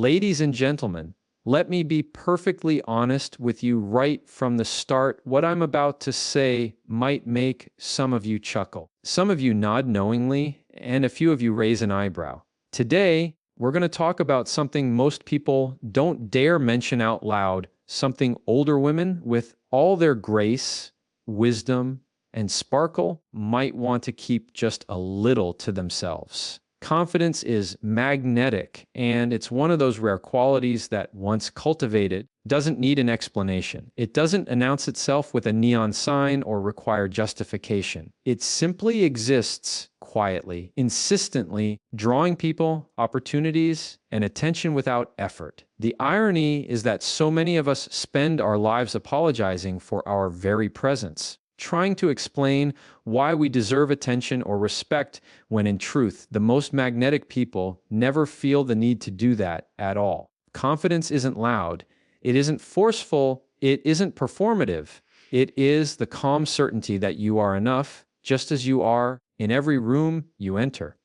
Ladies and gentlemen, let me be perfectly honest with you right from the start. What I'm about to say might make some of you chuckle. Some of you nod knowingly, and a few of you raise an eyebrow. Today, we're going to talk about something most people don't dare mention out loud, something older women with all their grace, wisdom, and sparkle might want to keep just a little to themselves. Confidence is magnetic, and it's one of those rare qualities that, once cultivated, doesn't need an explanation. It doesn't announce itself with a neon sign or require justification. It simply exists quietly, insistently, drawing people, opportunities, and attention without effort. The irony is that so many of us spend our lives apologizing for our very presence, trying to explain why we deserve attention or respect, when in truth, the most magnetic people never feel the need to do that at all. Confidence isn't loud, it isn't forceful, it isn't performative. It is the calm certainty that you are enough, just as you are, in every room you enter.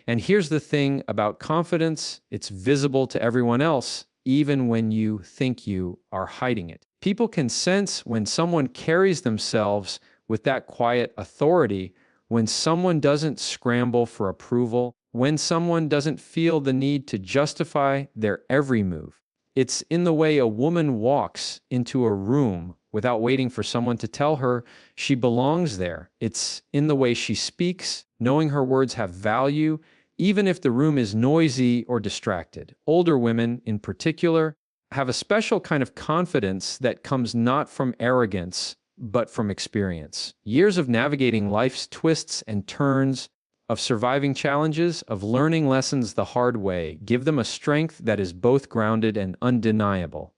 And here's the thing about confidence: it's visible to everyone else, even when you think you are hiding it. People can sense when someone carries themselves with that quiet authority, when someone doesn't scramble for approval, when someone doesn't feel the need to justify their every move. It's in the way a woman walks into a room without waiting for someone to tell her she belongs there. It's in the way she speaks, knowing her words have value, even if the room is noisy or distracted. Older women, in particular, have a special kind of confidence that comes not from arrogance, but from experience. Years of navigating life's twists and turns, of surviving challenges, of learning lessons the hard way, give them a strength that is both grounded and undeniable.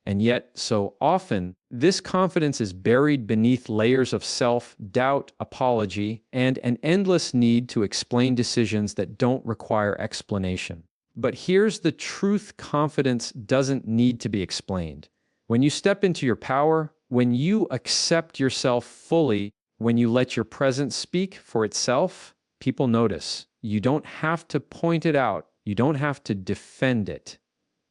And yet, so often, this confidence is buried beneath layers of self-doubt, apology, and an endless need to explain decisions that don't require explanation. But here's the truth: confidence doesn't need to be explained. When you step into your power, when you accept yourself fully, when you let your presence speak for itself, people notice. You don't have to point it out. You don't have to defend it.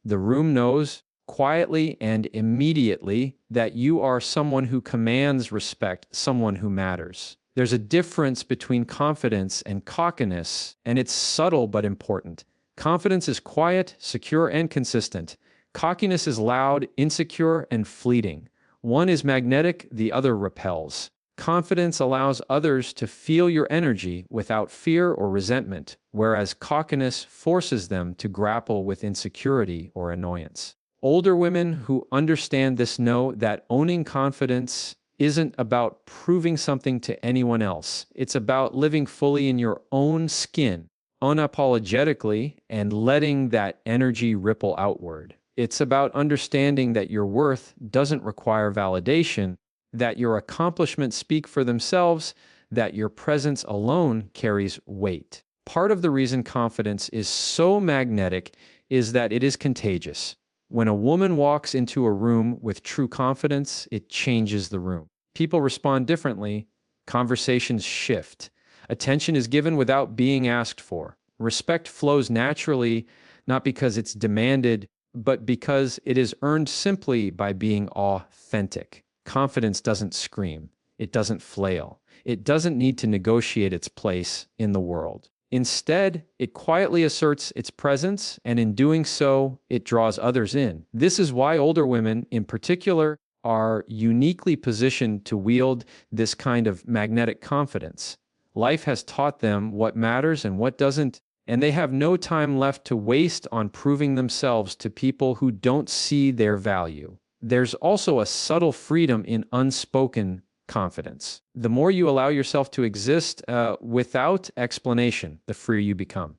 The room knows, quietly and immediately, that you are someone who commands respect, someone who matters. There's a difference between confidence and cockiness, and it's subtle but important. Confidence is quiet, secure, and consistent. Cockiness is loud, insecure, and fleeting. One is magnetic, the other repels. Confidence allows others to feel your energy without fear or resentment, whereas cockiness forces them to grapple with insecurity or annoyance. Older women who understand this know that owning confidence isn't about proving something to anyone else. It's about living fully in your own skin, unapologetically, and letting that energy ripple outward. It's about understanding that your worth doesn't require validation, that your accomplishments speak for themselves, that your presence alone carries weight. Part of the reason confidence is so magnetic is that it is contagious. When a woman walks into a room with true confidence, it changes the room. People respond differently, conversations shift, attention is given without being asked for. Respect flows naturally, not because it's demanded, but because it is earned simply by being authentic. Confidence doesn't scream. It doesn't flail. It doesn't need to negotiate its place in the world. Instead, it quietly asserts its presence, and in doing so, it draws others in. This is why older women, in particular, are uniquely positioned to wield this kind of magnetic confidence. Life has taught them what matters and what doesn't, and they have no time left to waste on proving themselves to people who don't see their value. There's also a subtle freedom in unspoken confidence. The more you allow yourself to exist without explanation, the freer you become.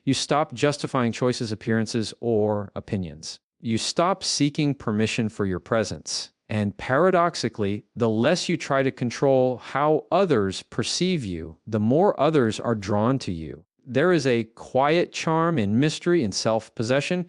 You stop justifying choices, appearances, or opinions. You stop seeking permission for your presence. And paradoxically, the less you try to control how others perceive you, the more others are drawn to you. There is a quiet charm in mystery and self-possession,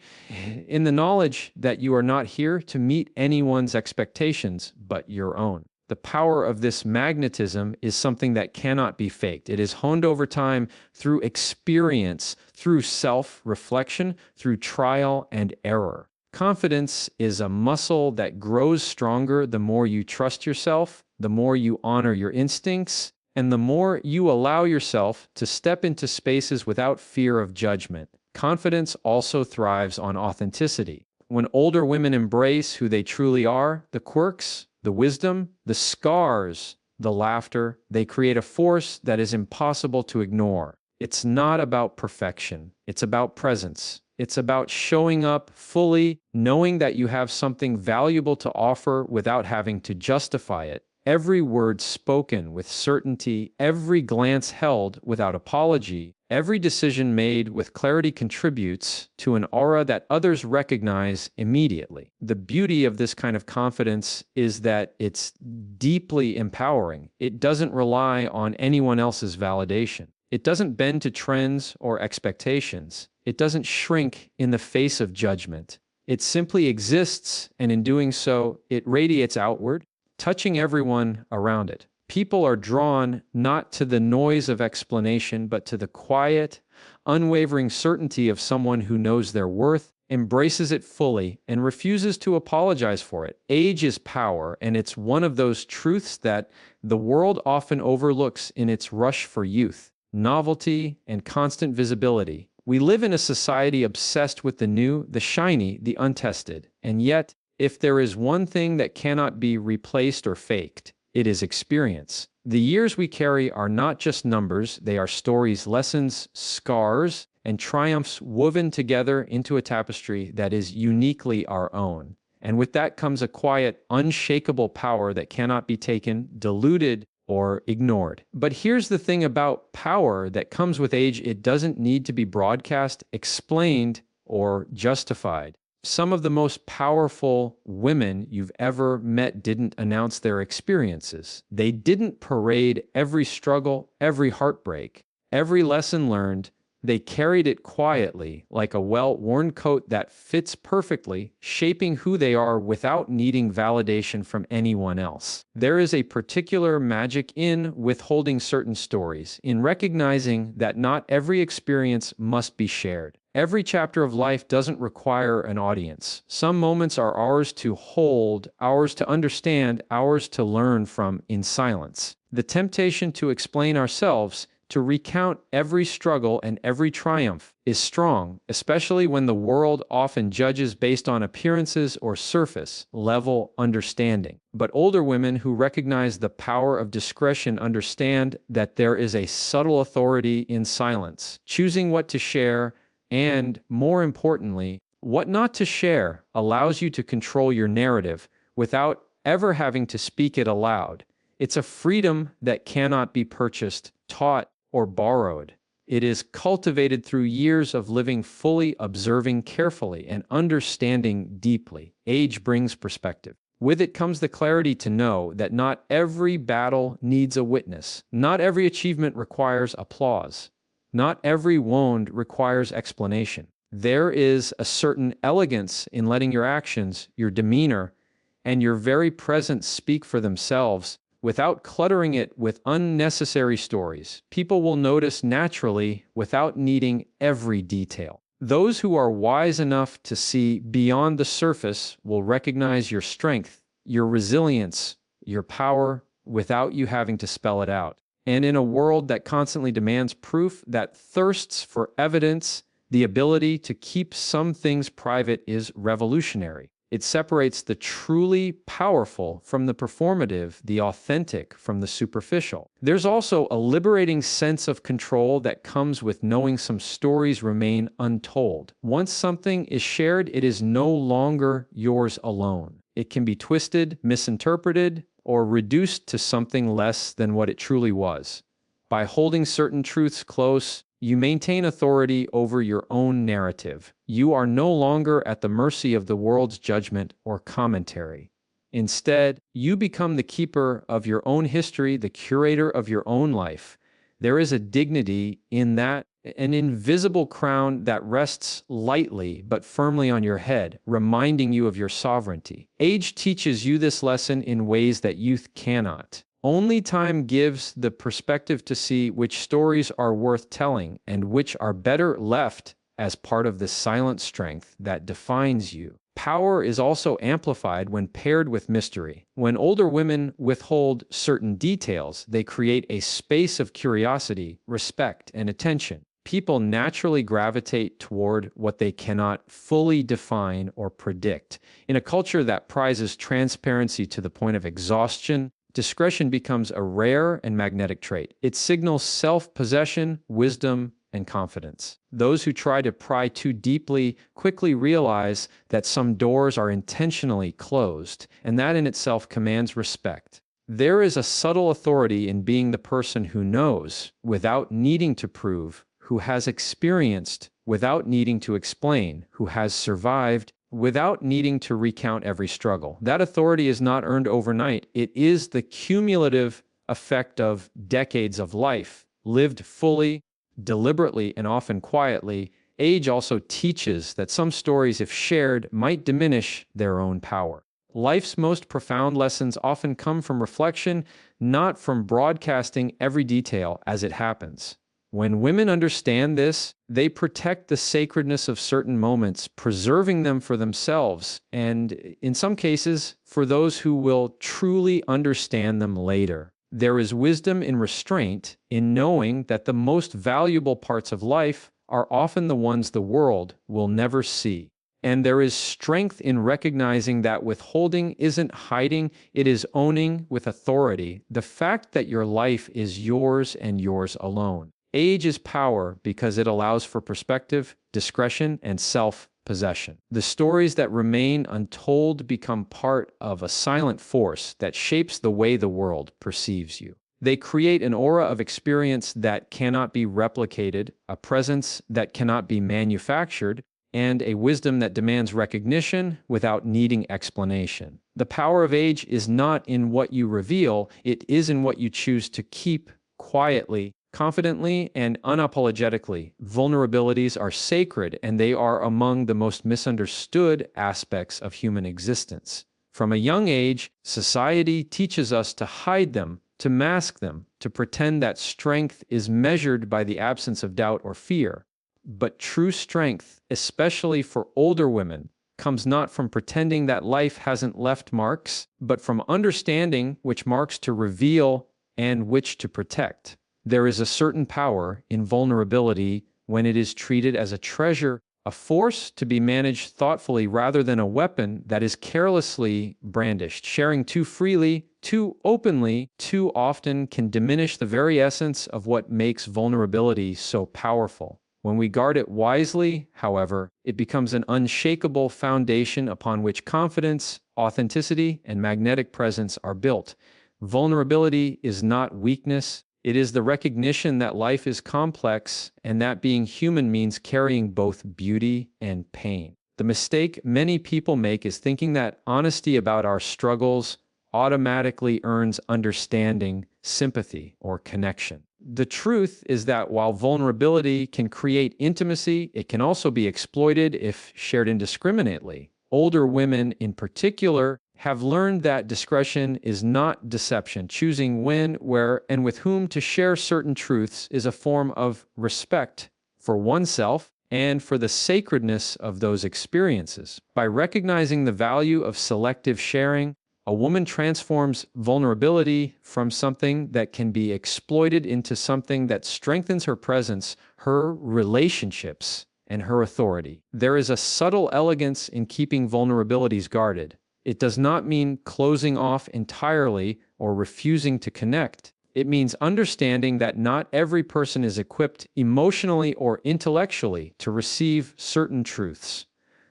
in the knowledge that you are not here to meet anyone's expectations but your own. The power of this magnetism is something that cannot be faked. It is honed over time through experience, through self-reflection, through trial and error. Confidence is a muscle that grows stronger the more you trust yourself, the more you honor your instincts, and the more you allow yourself to step into spaces without fear of judgment. Confidence also thrives on authenticity. When older women embrace who they truly are, the quirks, the wisdom, the scars, the laughter, they create a force that is impossible to ignore. It's not about perfection. It's about presence. It's about showing up fully, knowing that you have something valuable to offer without having to justify it. Every word spoken with certainty, every glance held without apology, every decision made with clarity contributes to an aura that others recognize immediately. The beauty of this kind of confidence is that it's deeply empowering. It doesn't rely on anyone else's validation. It doesn't bend to trends or expectations. It doesn't shrink in the face of judgment. It simply exists, and in doing so, it radiates outward, touching everyone around it. People are drawn not to the noise of explanation, but to the quiet, unwavering certainty of someone who knows their worth, embraces it fully, and refuses to apologize for it. Age is power, and it's one of those truths that the world often overlooks in its rush for youth, novelty, and constant visibility. We live in a society obsessed with the new, the shiny, the untested, and yet, if there is one thing that cannot be replaced or faked, it is experience. The years we carry are not just numbers, they are stories, lessons, scars, and triumphs woven together into a tapestry that is uniquely our own. And with that comes a quiet, unshakable power that cannot be taken, diluted, or ignored. But here's the thing about power that comes with age: it doesn't need to be broadcast, explained, or justified. Some of the most powerful women you've ever met didn't announce their experiences. They didn't parade every struggle, every heartbreak, every lesson learned. They carried it quietly, like a well-worn coat that fits perfectly, shaping who they are without needing validation from anyone else. There is a particular magic in withholding certain stories, in recognizing that not every experience must be shared. Every chapter of life doesn't require an audience. Some moments are ours to hold, ours to understand, ours to learn from in silence. The temptation to explain ourselves, to recount every struggle and every triumph, is strong, especially when the world often judges based on appearances or surface-level understanding. But older women who recognize the power of discretion understand that there is a subtle authority in silence, choosing what to share, and, more importantly, what not to share allows you to control your narrative without ever having to speak it aloud. It's a freedom that cannot be purchased, taught, or borrowed. It is cultivated through years of living fully, observing carefully, and understanding deeply. Age brings perspective. With it comes the clarity to know that not every battle needs a witness. Not every achievement requires applause. Not every wound requires explanation. There is a certain elegance in letting your actions, your demeanor, and your very presence speak for themselves without cluttering it with unnecessary stories. People will notice naturally without needing every detail. Those who are wise enough to see beyond the surface will recognize your strength, your resilience, your power without you having to spell it out. And in a world that constantly demands proof, that thirsts for evidence, the ability to keep some things private is revolutionary. It separates the truly powerful from the performative, the authentic from the superficial. There's also a liberating sense of control that comes with knowing some stories remain untold. Once something is shared, it is no longer yours alone. It can be twisted, misinterpreted, or reduced to something less than what it truly was. By holding certain truths close, you maintain authority over your own narrative. You are no longer at the mercy of the world's judgment or commentary. Instead, you become the keeper of your own history, the curator of your own life. There is a dignity in that an invisible crown that rests lightly but firmly on your head, reminding you of your sovereignty. Age teaches you this lesson in ways that youth cannot. Only time gives the perspective to see which stories are worth telling and which are better left as part of the silent strength that defines you. Power is also amplified when paired with mystery. When older women withhold certain details, they create a space of curiosity, respect, and attention. People naturally gravitate toward what they cannot fully define or predict. In a culture that prizes transparency to the point of exhaustion, discretion becomes a rare and magnetic trait. It signals self-possession, wisdom, and confidence. Those who try to pry too deeply quickly realize that some doors are intentionally closed, and that in itself commands respect. There is a subtle authority in being the person who knows without needing to prove, who has experienced without needing to explain, who has survived without needing to recount every struggle. That authority is not earned overnight. It is the cumulative effect of decades of life, lived fully, deliberately, and often quietly. Age also teaches that some stories, if shared, might diminish their own power. Life's most profound lessons often come from reflection, not from broadcasting every detail as it happens. When women understand this, they protect the sacredness of certain moments, preserving them for themselves, and in some cases, for those who will truly understand them later. There is wisdom in restraint, in knowing that the most valuable parts of life are often the ones the world will never see. And there is strength in recognizing that withholding isn't hiding, it is owning with authority the fact that your life is yours and yours alone. Age is power because it allows for perspective, discretion, and self-possession. The stories that remain untold become part of a silent force that shapes the way the world perceives you. They create an aura of experience that cannot be replicated, a presence that cannot be manufactured, and a wisdom that demands recognition without needing explanation. The power of age is not in what you reveal, it is in what you choose to keep quietly, confidently, and unapologetically. Vulnerabilities are sacred, and they are among the most misunderstood aspects of human existence. From a young age, society teaches us to hide them, to mask them, to pretend that strength is measured by the absence of doubt or fear. But true strength, especially for older women, comes not from pretending that life hasn't left marks, but from understanding which marks to reveal and which to protect. There is a certain power in vulnerability when it is treated as a treasure, a force to be managed thoughtfully rather than a weapon that is carelessly brandished. Sharing too freely, too openly, too often can diminish the very essence of what makes vulnerability so powerful. When we guard it wisely, however, it becomes an unshakable foundation upon which confidence, authenticity, and magnetic presence are built. Vulnerability is not weakness. It is the recognition that life is complex and that being human means carrying both beauty and pain. The mistake many people make is thinking that honesty about our struggles automatically earns understanding, sympathy, or connection. The truth is that while vulnerability can create intimacy, it can also be exploited if shared indiscriminately. Older women, in particular, have learned that discretion is not deception. Choosing when, where, and with whom to share certain truths is a form of respect for oneself and for the sacredness of those experiences. By recognizing the value of selective sharing, a woman transforms vulnerability from something that can be exploited into something that strengthens her presence, her relationships, and her authority. There is a subtle elegance in keeping vulnerabilities guarded. It does not mean closing off entirely or refusing to connect. It means understanding that not every person is equipped emotionally or intellectually to receive certain truths.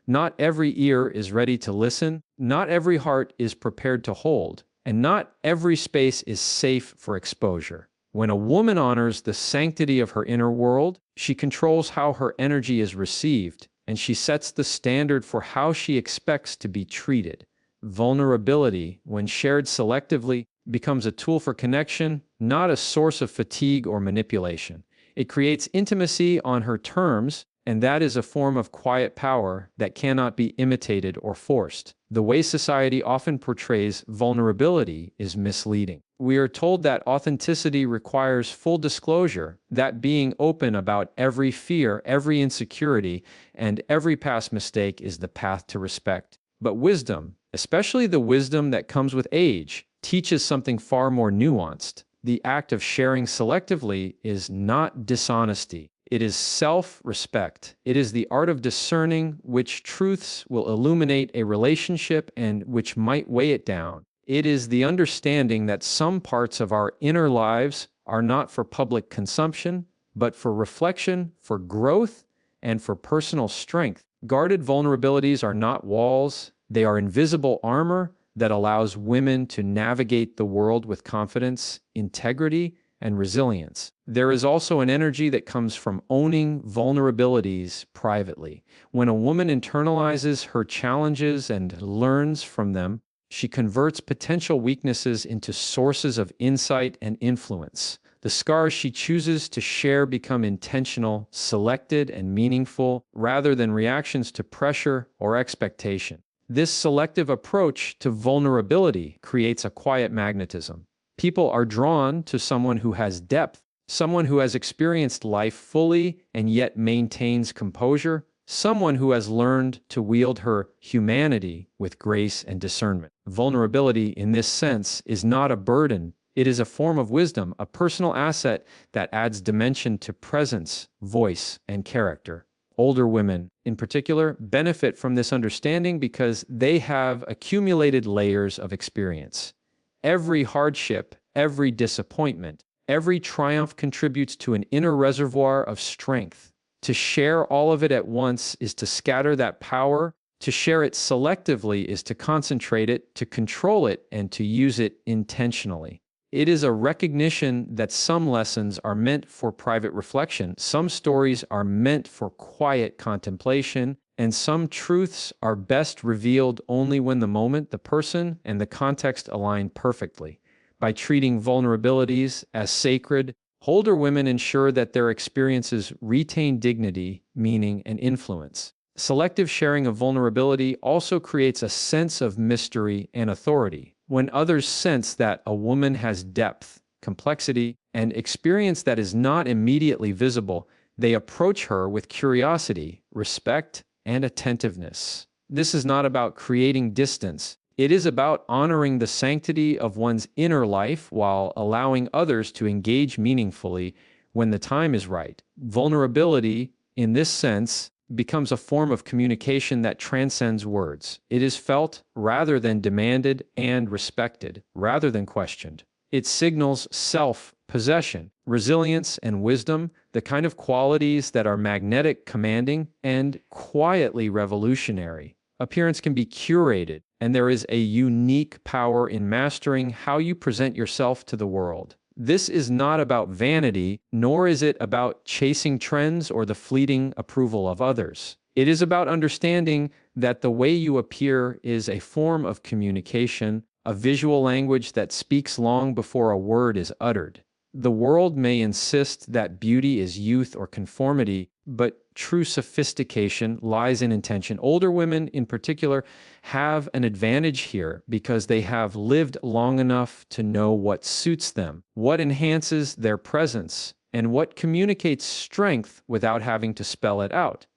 Not every ear is ready to listen, not every heart is prepared to hold, and not every space is safe for exposure. When a woman honors the sanctity of her inner world, she controls how her energy is received, and she sets the standard for how she expects to be treated. Vulnerability, when shared selectively, becomes a tool for connection, not a source of fatigue or manipulation. It creates intimacy on her terms, and that is a form of quiet power that cannot be imitated or forced. The way society often portrays vulnerability is misleading. We are told that authenticity requires full disclosure, that being open about every fear, every insecurity, and every past mistake is the path to respect. But wisdom, especially the wisdom that comes with age, teaches something far more nuanced. The act of sharing selectively is not dishonesty. It is self-respect. It is the art of discerning which truths will illuminate a relationship and which might weigh it down. It is the understanding that some parts of our inner lives are not for public consumption, but for reflection, for growth, and for personal strength. Guarded vulnerabilities are not walls. They are invisible armor that allows women to navigate the world with confidence, integrity, and resilience. There is also an energy that comes from owning vulnerabilities privately. When a woman internalizes her challenges and learns from them, she converts potential weaknesses into sources of insight and influence. The scars she chooses to share become intentional, selected, and meaningful, rather than reactions to pressure or expectation. This selective approach to vulnerability creates a quiet magnetism. People are drawn to someone who has depth, someone who has experienced life fully and yet maintains composure, someone who has learned to wield her humanity with grace and discernment. Vulnerability, in this sense, is not a burden. It is a form of wisdom, a personal asset that adds dimension to presence, voice, and character. Older women, in particular, benefit from this understanding because they have accumulated layers of experience. Every hardship, every disappointment, every triumph contributes to an inner reservoir of strength. To share all of it at once is to scatter that power. To share it selectively is to concentrate it, to control it, and to use it intentionally. It is a recognition that some lessons are meant for private reflection, some stories are meant for quiet contemplation, and some truths are best revealed only when the moment, the person, and the context align perfectly. By treating vulnerabilities as sacred, older women ensure that their experiences retain dignity, meaning, and influence. Selective sharing of vulnerability also creates a sense of mystery and authority. When others sense that a woman has depth, complexity, and experience that is not immediately visible, they approach her with curiosity, respect, and attentiveness. This is not about creating distance. It is about honoring the sanctity of one's inner life while allowing others to engage meaningfully when the time is right. Vulnerability, in this sense, becomes a form of communication that transcends words. It is felt rather than demanded and respected rather than questioned. It signals self-possession, resilience, and wisdom, the kind of qualities that are magnetic, commanding, and quietly revolutionary. Appearance can be curated, and there is a unique power in mastering how you present yourself to the world. This is not about vanity, nor is it about chasing trends or the fleeting approval of others. It is about understanding that the way you appear is a form of communication, a visual language that speaks long before a word is uttered. The world may insist that beauty is youth or conformity, but true sophistication lies in intention. Older women, in particular, have an advantage here because they have lived long enough to know what suits them, what enhances their presence, and what communicates strength without having to spell it out.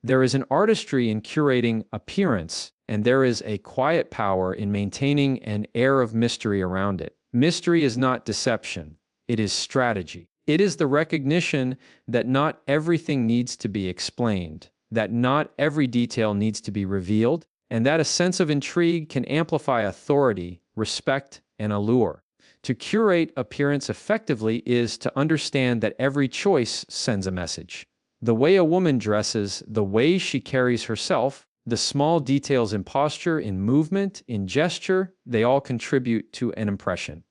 There is an artistry in curating appearance, and there is a quiet power in maintaining an air of mystery around it. Mystery is not deception. It is strategy. It is the recognition that not everything needs to be explained, that not every detail needs to be revealed, and that a sense of intrigue can amplify authority, respect, and allure. To curate appearance effectively is to understand that every choice sends a message. The way a woman dresses, the way she carries herself, the small details in posture, in movement, in gesture, they all contribute to an impression.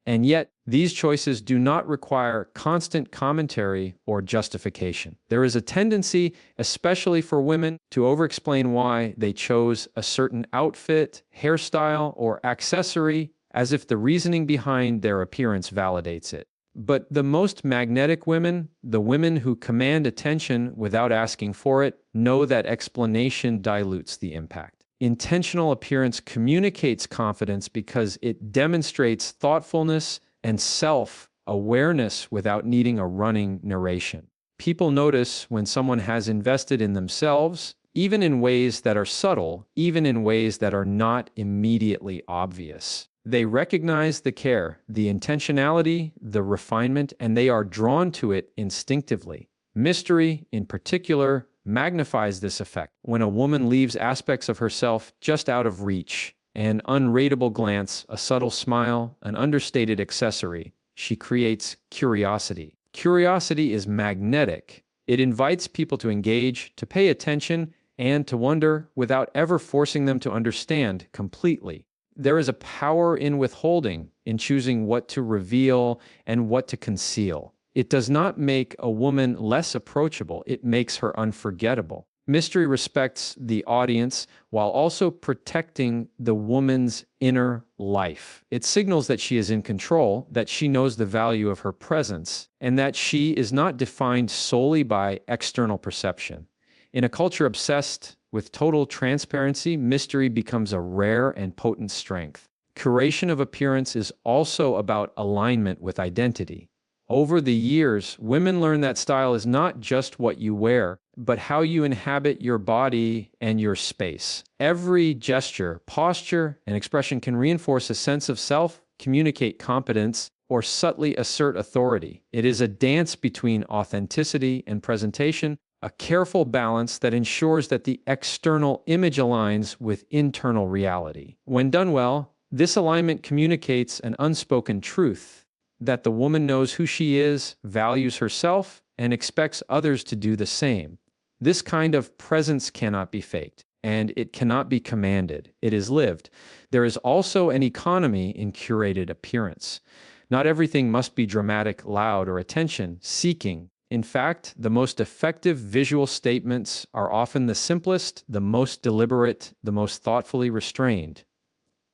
And yet, these choices do not require constant commentary or justification. There is a tendency, especially for women, to overexplain why they chose a certain outfit, hairstyle, or accessory, as if the reasoning behind their appearance validates it. But the most magnetic women, the women who command attention without asking for it, know that explanation dilutes the impact. Intentional appearance communicates confidence because it demonstrates thoughtfulness and self-awareness without needing a running narration. People notice when someone has invested in themselves, even in ways that are subtle, even in ways that are not immediately obvious. They recognize the care, the intentionality, the refinement, and they are drawn to it instinctively. Mystery, in particular, magnifies this effect. When a woman leaves aspects of herself just out of reach, an unrateable glance, a subtle smile, an understated accessory, she creates curiosity. Curiosity is magnetic. It invites people to engage, to pay attention, and to wonder without ever forcing them to understand completely. There is a power in withholding, in choosing what to reveal and what to conceal. It does not make a woman less approachable, it makes her unforgettable. Mystery respects the audience while also protecting the woman's inner life. It signals that she is in control, that she knows the value of her presence, and that she is not defined solely by external perception. In a culture obsessed with total transparency, mystery becomes a rare and potent strength. Curation of appearance is also about alignment with identity. Over the years, women learn that style is not just what you wear, but how you inhabit your body and your space. Every gesture, posture, and expression can reinforce a sense of self, communicate competence, or subtly assert authority. It is a dance between authenticity and presentation, a careful balance that ensures that the external image aligns with internal reality. When done well, this alignment communicates an unspoken truth, that the woman knows who she is, values herself, and expects others to do the same. This kind of presence cannot be faked, and it cannot be commanded. It is lived. There is also an economy in curated appearance. Not everything must be dramatic, loud, or attention-seeking. In fact, the most effective visual statements are often the simplest, the most deliberate, the most thoughtfully restrained.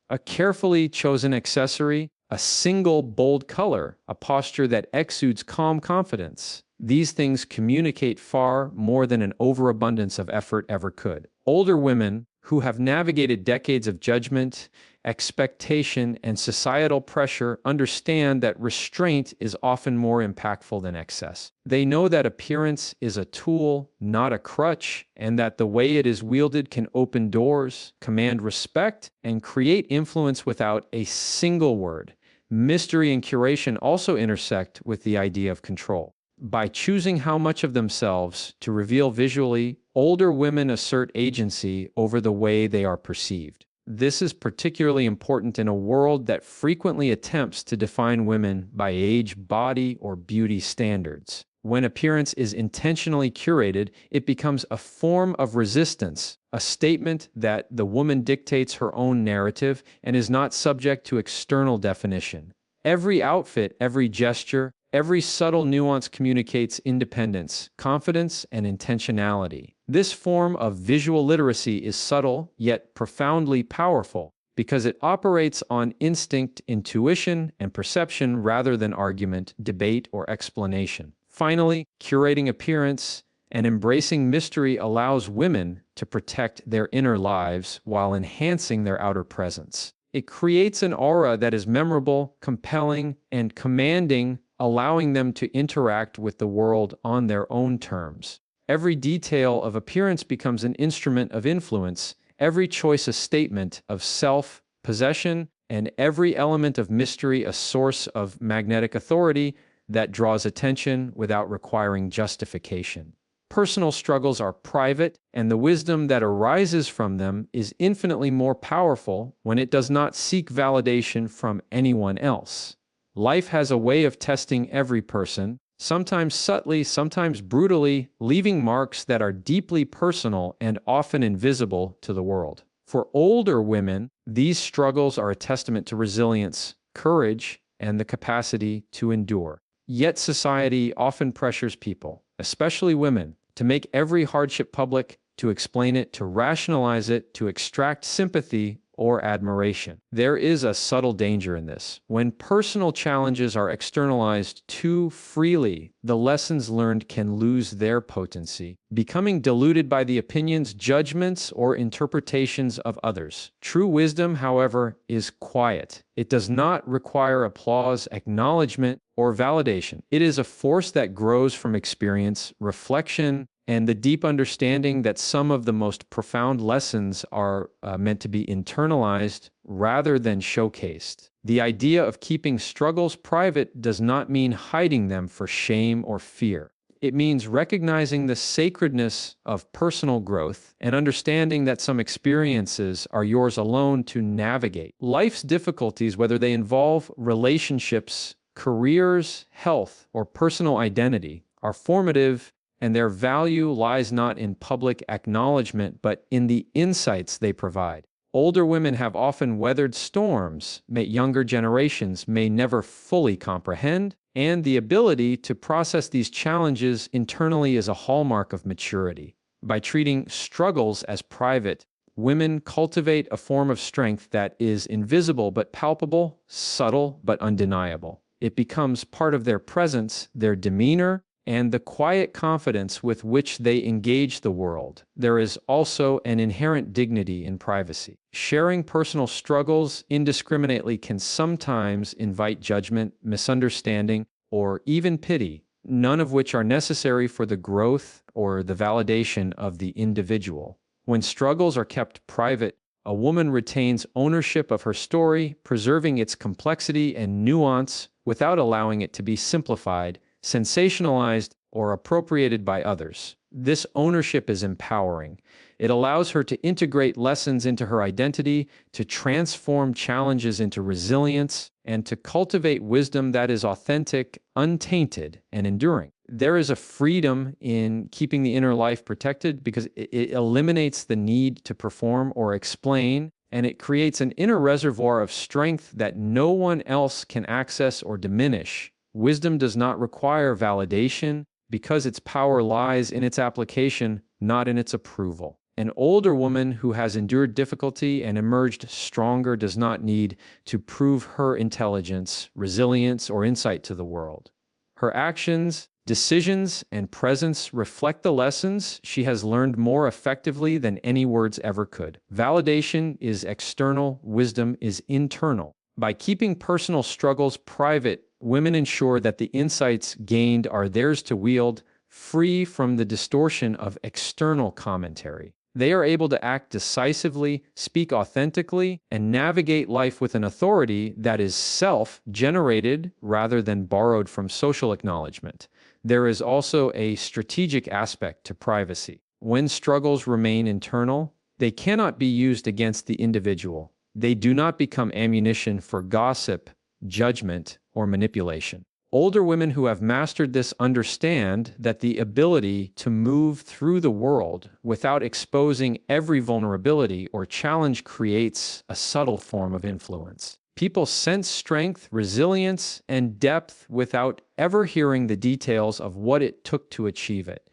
A carefully chosen accessory, a single bold color, a posture that exudes calm confidence. These things communicate far more than an overabundance of effort ever could. Older women who have navigated decades of judgment, expectation, and societal pressure understand that restraint is often more impactful than excess. They know that appearance is a tool, not a crutch, and that the way it is wielded can open doors, command respect, and create influence without a single word. Mystery and curation also intersect with the idea of control. By choosing how much of themselves to reveal visually, older women assert agency over the way they are perceived. This is particularly important in a world that frequently attempts to define women by age, body, or beauty standards. When appearance is intentionally curated, it becomes a form of resistance, a statement that the woman dictates her own narrative and is not subject to external definition. Every outfit, every gesture, every subtle nuance communicates independence, confidence, and intentionality. This form of visual literacy is subtle, yet profoundly powerful, because it operates on instinct, intuition, and perception rather than argument, debate, or explanation. Finally, curating appearance and embracing mystery allows women to protect their inner lives while enhancing their outer presence. It creates an aura that is memorable, compelling, and commanding, allowing them to interact with the world on their own terms. Every detail of appearance becomes an instrument of influence, every choice a statement of self-possession, and every element of mystery a source of magnetic authority that draws attention without requiring justification. Personal struggles are private, and the wisdom that arises from them is infinitely more powerful when it does not seek validation from anyone else. Life has a way of testing every person, sometimes subtly, sometimes brutally, leaving marks that are deeply personal and often invisible to the world. For older women, these struggles are a testament to resilience, courage, and the capacity to endure. Yet society often pressures people, especially women, to make every hardship public, to explain it, to rationalize it, to extract sympathy, or admiration. There is a subtle danger in this. When personal challenges are externalized too freely, the lessons learned can lose their potency, becoming diluted by the opinions, judgments, or interpretations of others. True wisdom, however, is quiet. It does not require applause, acknowledgement, or validation. It is a force that grows from experience, reflection, and the deep understanding that some of the most profound lessons are meant to be internalized rather than showcased. The idea of keeping struggles private does not mean hiding them for shame or fear. It means recognizing the sacredness of personal growth and understanding that some experiences are yours alone to navigate. Life's difficulties, whether they involve relationships, careers, health, or personal identity, are formative, and their value lies not in public acknowledgement but in the insights they provide. Older women have often weathered storms younger generations may never fully comprehend, and the ability to process these challenges internally is a hallmark of maturity. By treating struggles as private, women cultivate a form of strength that is invisible but palpable, subtle but undeniable. It becomes part of their presence, their demeanor, and the quiet confidence with which they engage the world. There is also an inherent dignity in privacy. Sharing personal struggles indiscriminately can sometimes invite judgment, misunderstanding, or even pity, none of which are necessary for the growth or the validation of the individual. When struggles are kept private, a woman retains ownership of her story, preserving its complexity and nuance without allowing it to be simplified, sensationalized, or appropriated by others. This ownership is empowering. It allows her to integrate lessons into her identity, to transform challenges into resilience, and to cultivate wisdom that is authentic, untainted, and enduring. There is a freedom in keeping the inner life protected because it eliminates the need to perform or explain, and it creates an inner reservoir of strength that no one else can access or diminish. Wisdom does not require validation because its power lies in its application, not in its approval. An older woman who has endured difficulty and emerged stronger does not need to prove her intelligence, resilience, or insight to the world. Her actions, decisions, and presence reflect the lessons she has learned more effectively than any words ever could. Validation is external, wisdom is internal. By keeping personal struggles private, women ensure that the insights gained are theirs to wield, free from the distortion of external commentary. They are able to act decisively, speak authentically, and navigate life with an authority that is self-generated rather than borrowed from social acknowledgement. There is also a strategic aspect to privacy. When struggles remain internal, they cannot be used against the individual. They do not become ammunition for gossip, judgment, or manipulation. Older women who have mastered this understand that the ability to move through the world without exposing every vulnerability or challenge creates a subtle form of influence. People sense strength, resilience, and depth without ever hearing the details of what it took to achieve it.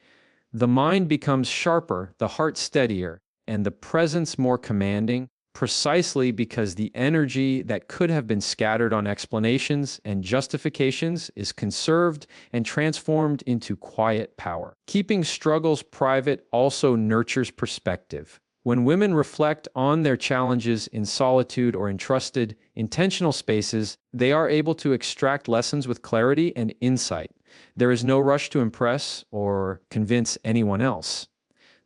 The mind becomes sharper, the heart steadier, and the presence more commanding, precisely because the energy that could have been scattered on explanations and justifications is conserved and transformed into quiet power. Keeping struggles private also nurtures perspective. When women reflect on their challenges in solitude or in trusted, intentional spaces, they are able to extract lessons with clarity and insight. There is no rush to impress or convince anyone else.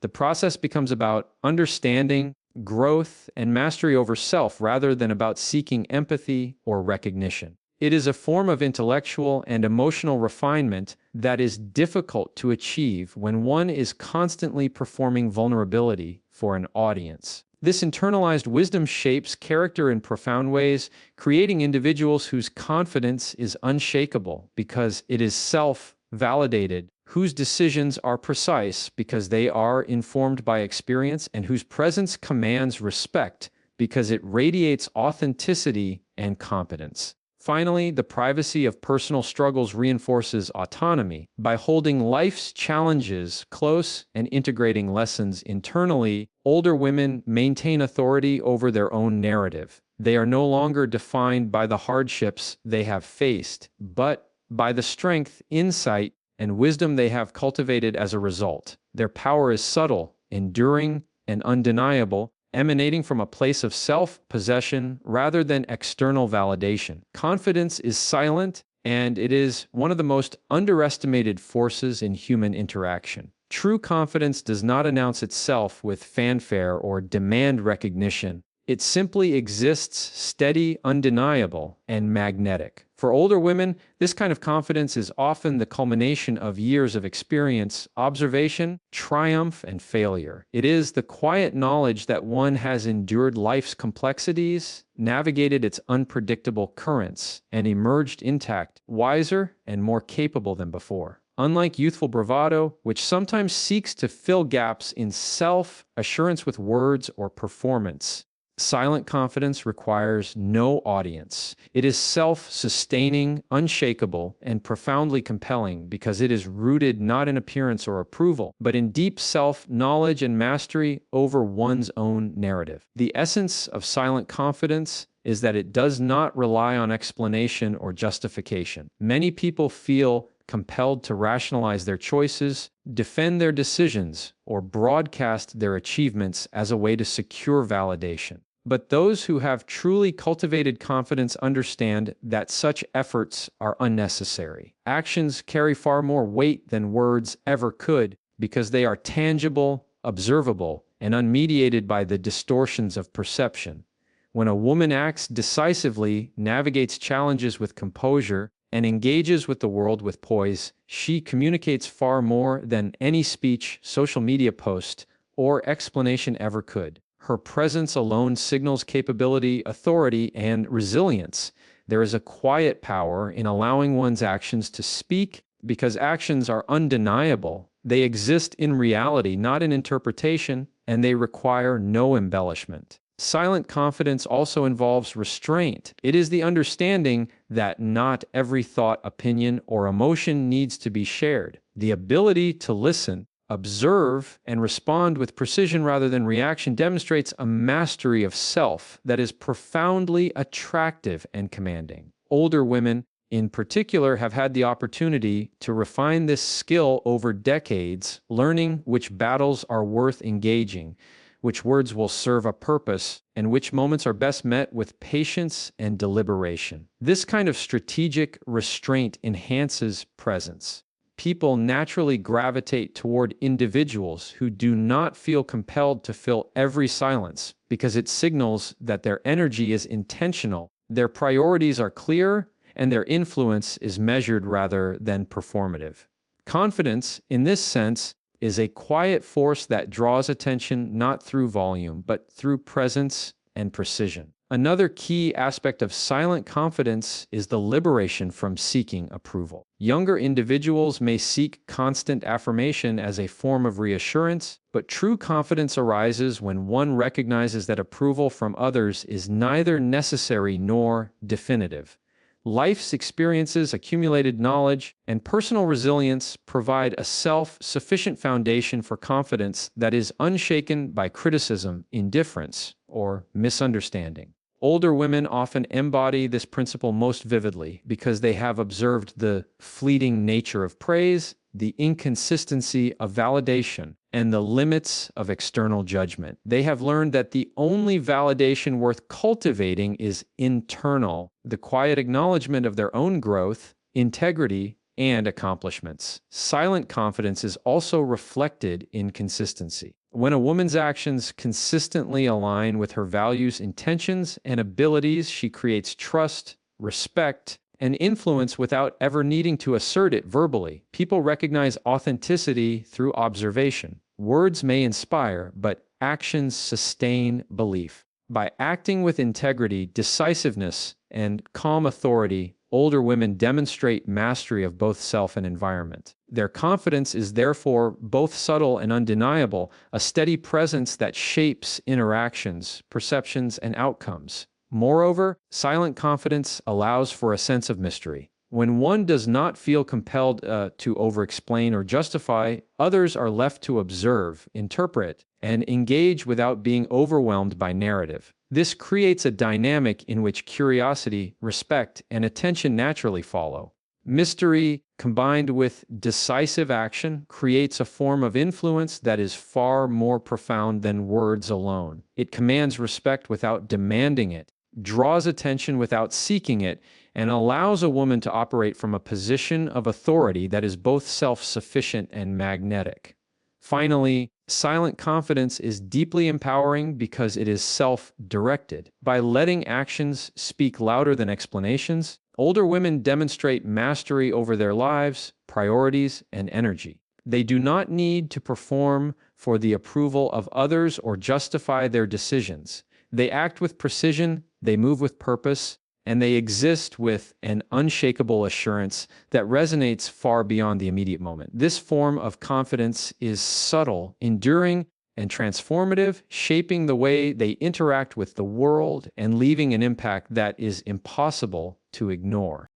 The process becomes about understanding, growth, and mastery over self rather than about seeking empathy or recognition. It is a form of intellectual and emotional refinement that is difficult to achieve when one is constantly performing vulnerability for an audience. This internalized wisdom shapes character in profound ways, creating individuals whose confidence is unshakable because it is self-validated, whose decisions are precise because they are informed by experience, and whose presence commands respect because it radiates authenticity and competence. Finally, the privacy of personal struggles reinforces autonomy. By holding life's challenges close and integrating lessons internally, older women maintain authority over their own narrative. They are no longer defined by the hardships they have faced, but by the strength, insight, and wisdom they have cultivated as a result. Their power is subtle, enduring, and undeniable, emanating from a place of self-possession rather than external validation. Confidence is silent, and it is one of the most underestimated forces in human interaction. True confidence does not announce itself with fanfare or demand recognition. It simply exists steady, undeniable, and magnetic. For older women, this kind of confidence is often the culmination of years of experience, observation, triumph, and failure. It is the quiet knowledge that one has endured life's complexities, navigated its unpredictable currents, and emerged intact, wiser, and more capable than before. Unlike youthful bravado, which sometimes seeks to fill gaps in self-assurance with words or performance, silent confidence requires no audience. It is self-sustaining, unshakable, and profoundly compelling because it is rooted not in appearance or approval, but in deep self-knowledge and mastery over one's own narrative. The essence of silent confidence is that it does not rely on explanation or justification. Many people feel compelled to rationalize their choices, defend their decisions, or broadcast their achievements as a way to secure validation. But those who have truly cultivated confidence understand that such efforts are unnecessary. Actions carry far more weight than words ever could because they are tangible, observable, and unmediated by the distortions of perception. When a woman acts decisively, navigates challenges with composure, and engages with the world with poise, she communicates far more than any speech, social media post, or explanation ever could. Her presence alone signals capability, authority, and resilience. There is a quiet power in allowing one's actions to speak because actions are undeniable. They exist in reality, not in interpretation, and they require no embellishment. Silent confidence also involves restraint. It is the understanding that not every thought, opinion, or emotion needs to be shared. The ability to listen, observe, and respond with precision rather than reaction demonstrates a mastery of self that is profoundly attractive and commanding. Older women, in particular, have had the opportunity to refine this skill over decades, learning which battles are worth engaging, which words will serve a purpose, and which moments are best met with patience and deliberation. This kind of strategic restraint enhances presence. People naturally gravitate toward individuals who do not feel compelled to fill every silence because it signals that their energy is intentional, their priorities are clear, and their influence is measured rather than performative. Confidence, in this sense, is a quiet force that draws attention not through volume, but through presence and precision. Another key aspect of silent confidence is the liberation from seeking approval. Younger individuals may seek constant affirmation as a form of reassurance, but true confidence arises when one recognizes that approval from others is neither necessary nor definitive. Life's experiences, accumulated knowledge, and personal resilience provide a self-sufficient foundation for confidence that is unshaken by criticism, indifference, or misunderstanding. Older women often embody this principle most vividly because they have observed the fleeting nature of praise, the inconsistency of validation, and the limits of external judgment. They have learned that the only validation worth cultivating is internal, the quiet acknowledgement of their own growth, integrity, and accomplishments. Silent confidence is also reflected in consistency. When a woman's actions consistently align with her values, intentions, and abilities, she creates trust, respect, and influence without ever needing to assert it verbally. People recognize authenticity through observation. Words may inspire, but actions sustain belief. By acting with integrity, decisiveness, and calm authority, older women demonstrate mastery of both self and environment. Their confidence is therefore both subtle and undeniable, a steady presence that shapes interactions, perceptions, and outcomes. Moreover, silent confidence allows for a sense of mystery. When one does not feel compelled to over-explain or justify, others are left to observe, interpret, and engage without being overwhelmed by narrative. This creates a dynamic in which curiosity, respect, and attention naturally follow. Mystery, combined with decisive action, creates a form of influence that is far more profound than words alone. It commands respect without demanding it, draws attention without seeking it, and allows a woman to operate from a position of authority that is both self-sufficient and magnetic. Finally, silent confidence is deeply empowering because it is self-directed. By letting actions speak louder than explanations, older women demonstrate mastery over their lives, priorities, and energy. They do not need to perform for the approval of others or justify their decisions. They act with precision, they move with purpose, and they exist with an unshakable assurance that resonates far beyond the immediate moment. This form of confidence is subtle, enduring, and transformative, shaping the way they interact with the world and leaving an impact that is impossible to ignore.